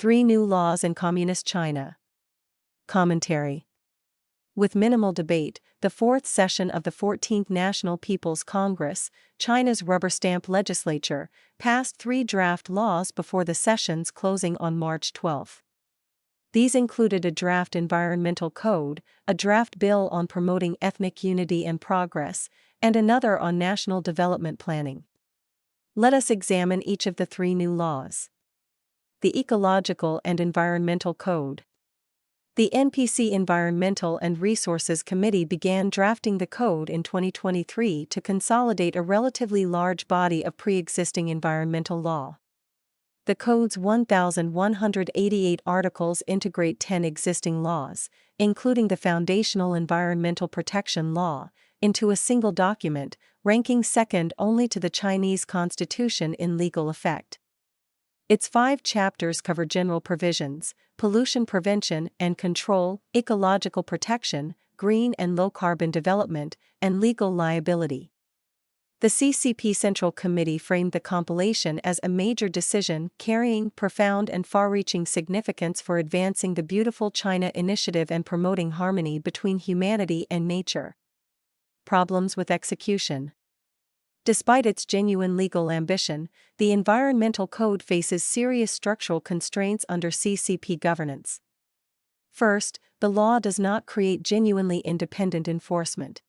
3 new laws in Communist China. Commentary. With minimal debate, the fourth session of the 14th National People's Congress, China's rubber-stamp legislature, passed 3 draft laws before the session's closing on March 12. These included a draft environmental code, a draft bill on promoting ethnic unity and progress, and another on national development planning. Let us examine each of the 3 new laws. The Ecological and Environmental Code. The NPC Environmental and Resources Committee began drafting the code in 2023 to consolidate a relatively large body of pre-existing environmental law. The code's 1,188 articles integrate 10 existing laws, including the Foundational Environmental Protection Law, into a single document, ranking second only to the Chinese Constitution in legal effect. Its 5 chapters cover general provisions, pollution prevention and control, ecological protection, green and low-carbon development, and legal liability. The CCP Central Committee framed the compilation as a major decision carrying profound and far-reaching significance for advancing the Beautiful China initiative and promoting harmony between humanity and nature. Problems with execution. Despite its genuine legal ambition, the Environmental Code faces serious structural constraints under CCP governance. First, the law does not create genuinely independent enforcement.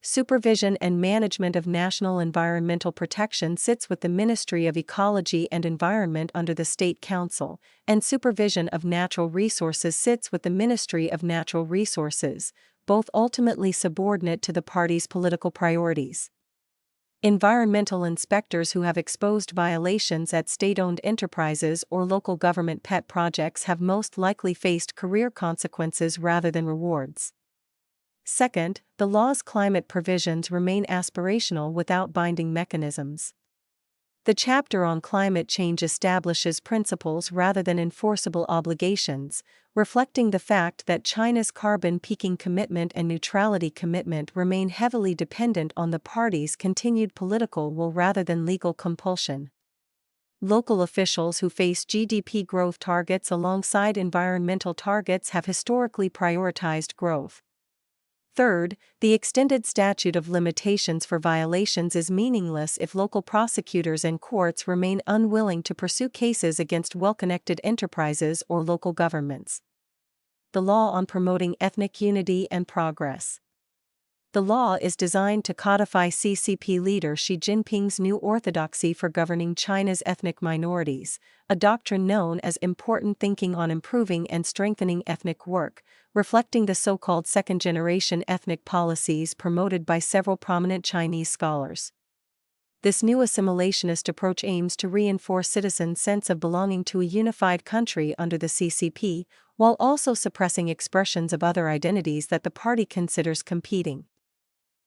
Supervision and management of national environmental protection sits with the Ministry of Ecology and Environment under the State Council, and supervision of natural resources sits with the Ministry of Natural Resources, both ultimately subordinate to the party's political priorities. Environmental inspectors who have exposed violations at state-owned enterprises or local government pet projects have most likely faced career consequences rather than rewards. Second, the law's climate provisions remain aspirational without binding mechanisms. The chapter on climate change establishes principles rather than enforceable obligations, reflecting the fact that China's carbon peaking commitment and neutrality commitment remain heavily dependent on the party's continued political will rather than legal compulsion. Local officials who face GDP growth targets alongside environmental targets have historically prioritized growth. Third, the extended statute of limitations for violations is meaningless if local prosecutors and courts remain unwilling to pursue cases against well-connected enterprises or local governments. The law on promoting ethnic unity and progress. The law is designed to codify CCP leader Xi Jinping's new orthodoxy for governing China's ethnic minorities, a doctrine known as important thinking on improving and strengthening ethnic work, reflecting the so-called second-generation ethnic policies promoted by several prominent Chinese scholars. This new assimilationist approach aims to reinforce citizens' sense of belonging to a unified country under the CCP, while also suppressing expressions of other identities that the party considers competing.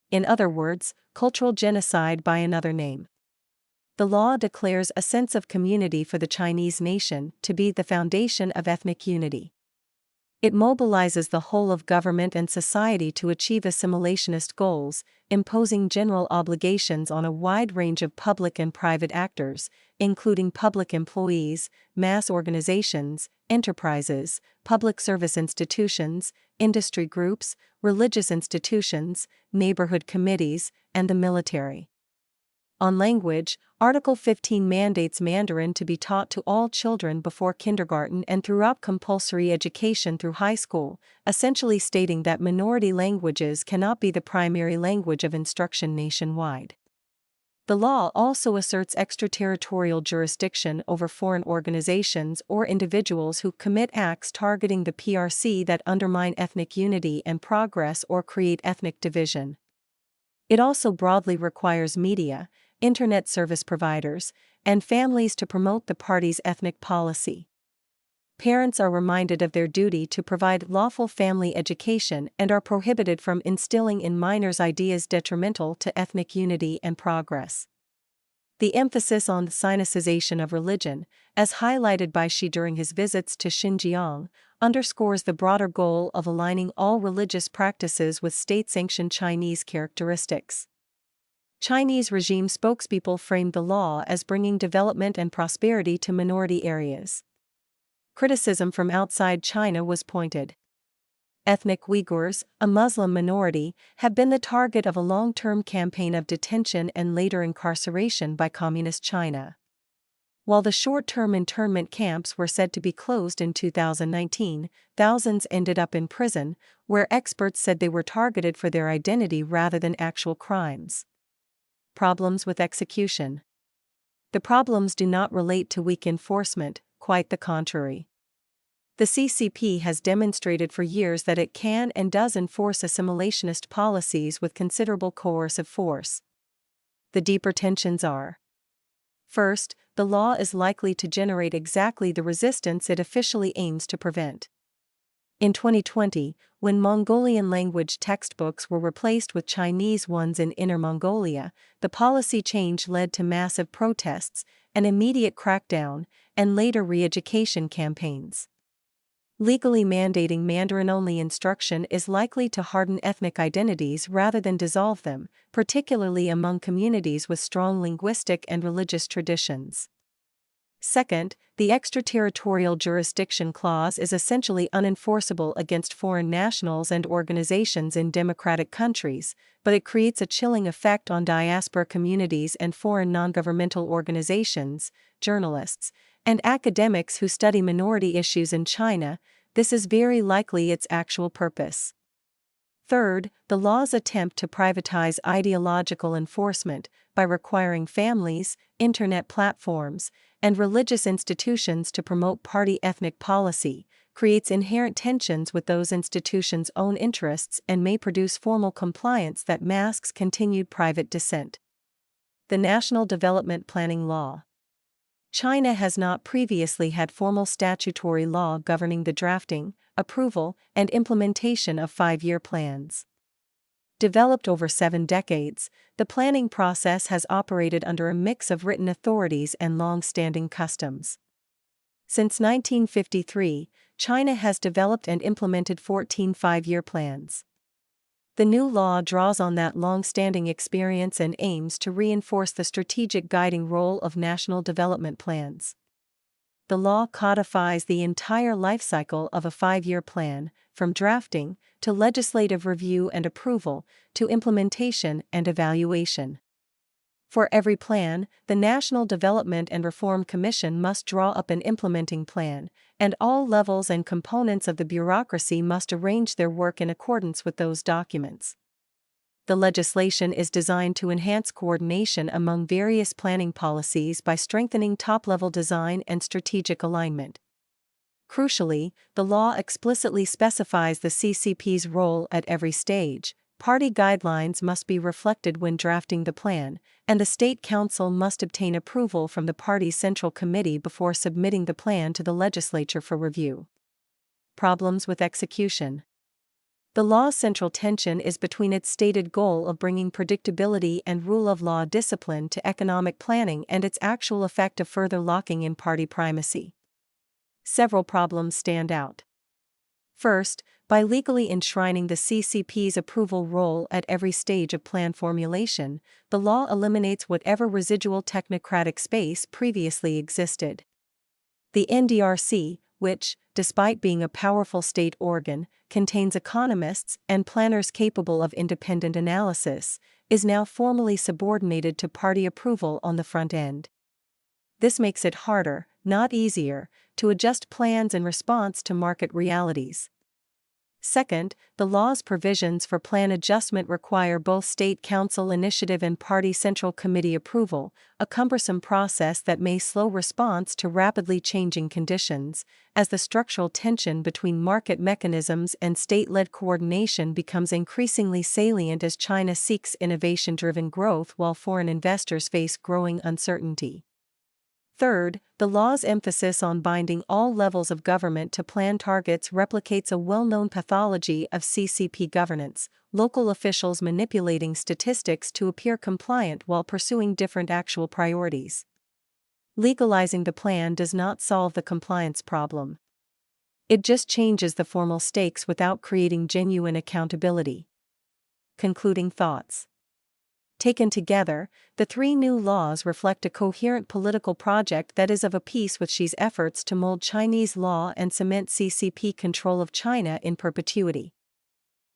In other words, cultural genocide by another name. The law declares a sense of community for the Chinese nation to be the foundation of ethnic unity. It mobilizes the whole of government and society to achieve assimilationist goals, imposing general obligations on a wide range of public and private actors, including public employees, mass organizations, enterprises, public service institutions, industry groups, religious institutions, neighborhood committees, and the military. On language, Article 15 mandates Mandarin to be taught to all children before kindergarten and throughout compulsory education through high school, essentially stating that minority languages cannot be the primary language of instruction nationwide. The law also asserts extraterritorial jurisdiction over foreign organizations or individuals who commit acts targeting the PRC that undermine ethnic unity and progress or create ethnic division. It also broadly requires media, internet service providers, and families to promote the party's ethnic policy. Parents are reminded of their duty to provide lawful family education and are prohibited from instilling in minors ideas detrimental to ethnic unity and progress. The emphasis on the Sinicization of religion, as highlighted by Xi during his visits to Xinjiang, underscores the broader goal of aligning all religious practices with state-sanctioned Chinese characteristics. Chinese regime spokespeople framed the law as bringing development and prosperity to minority areas. criticism from outside China was pointed. Ethnic Uyghurs, a Muslim minority, have been the target of a long-term campaign of detention and later incarceration by Communist China. While the short-term internment camps were said to be closed in 2019, thousands ended up in prison, where experts said they were targeted for their identity rather than actual crimes. Problems with execution. The problems do not relate to weak enforcement, quite the contrary. The CCP has demonstrated for years that it can and does enforce assimilationist policies with considerable coercive force. The deeper tensions are: first, the law is likely to generate exactly the resistance it officially aims to prevent. In 2020, when Mongolian language textbooks were replaced with Chinese ones in Inner Mongolia, the policy change led to massive protests, an immediate crackdown, and later re-education campaigns. Legally mandating Mandarin-only instruction is likely to harden ethnic identities rather than dissolve them, particularly among communities with strong linguistic and religious traditions. Second, the extraterritorial jurisdiction clause is essentially unenforceable against foreign nationals and organizations in democratic countries, but it creates a chilling effect on diaspora communities and foreign non-governmental organizations, journalists, and academics who study minority issues in China. This is very likely its actual purpose. Third, the law's attempt to privatize ideological enforcement by requiring families, internet platforms, and religious institutions to promote party ethnic policy creates inherent tensions with those institutions' own interests and may produce formal compliance that masks continued private dissent. The National Development Planning Law. China has not previously had formal statutory law governing the drafting, approval, and implementation of five-year plans. Developed over 7 decades, the planning process has operated under a mix of written authorities and long-standing customs. Since 1953, China has developed and implemented 14 five-year plans. The new law draws on that long-standing experience and aims to reinforce the strategic guiding role of national development plans. The law codifies the entire life cycle of a five-year plan, from drafting to legislative review and approval to implementation and evaluation. For every plan, the National Development and Reform Commission must draw up an implementing plan, and all levels and components of the bureaucracy must arrange their work in accordance with those documents. The legislation is designed to enhance coordination among various planning policies by strengthening top-level design and strategic alignment. Crucially, the law explicitly specifies the CCP's role at every stage. Party guidelines must be reflected when drafting the plan, and the State Council must obtain approval from the party's Central Committee before submitting the plan to the legislature for review. Problems with execution. The law's central tension is between its stated goal of bringing predictability and rule of law discipline to economic planning and its actual effect of further locking in party primacy. Several problems stand out. First, by legally enshrining the CCP's approval role at every stage of plan formulation, the law eliminates whatever residual technocratic space previously existed. The NDRC, which, despite being a powerful state organ, contains economists and planners capable of independent analysis, is now formally subordinated to party approval on the front end. This makes it harder, not easier, to adjust plans in response to market realities. Second, the law's provisions for plan adjustment require both State Council initiative and Party Central Committee approval, a cumbersome process that may slow response to rapidly changing conditions, as the structural tension between market mechanisms and state-led coordination becomes increasingly salient as China seeks innovation-driven growth while foreign investors face growing uncertainty. Third, the law's emphasis on binding all levels of government to plan targets replicates a well-known pathology of CCP governance, local officials manipulating statistics to appear compliant while pursuing different actual priorities. Legalizing the plan does not solve the compliance problem. It just changes the formal stakes without creating genuine accountability. Concluding thoughts. Taken together, the three new laws reflect a coherent political project that is of a piece with Xi's efforts to mold Chinese law and cement CCP control of China in perpetuity.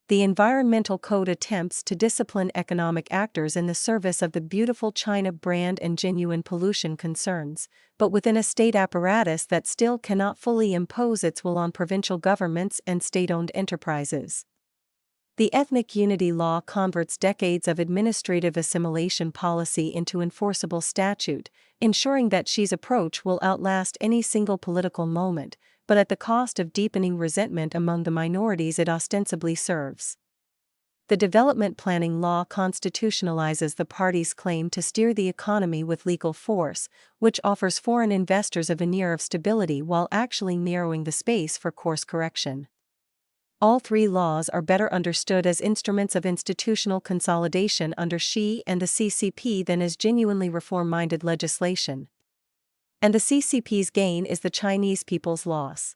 The Environmental Code attempts to discipline economic actors in the service of the Beautiful China brand and genuine pollution concerns, but within a state apparatus that still cannot fully impose its will on provincial governments and state-owned enterprises. The Ethnic Unity Law converts decades of administrative assimilation policy into enforceable statute, ensuring that Xi's approach will outlast any single political moment, but at the cost of deepening resentment among the minorities it ostensibly serves. The Development Planning Law constitutionalizes the party's claim to steer the economy with legal force, which offers foreign investors a veneer of stability while actually narrowing the space for course correction. All three laws are better understood as instruments of institutional consolidation under Xi and the CCP than as genuinely reform-minded legislation. And the CCP's gain is the Chinese people's loss.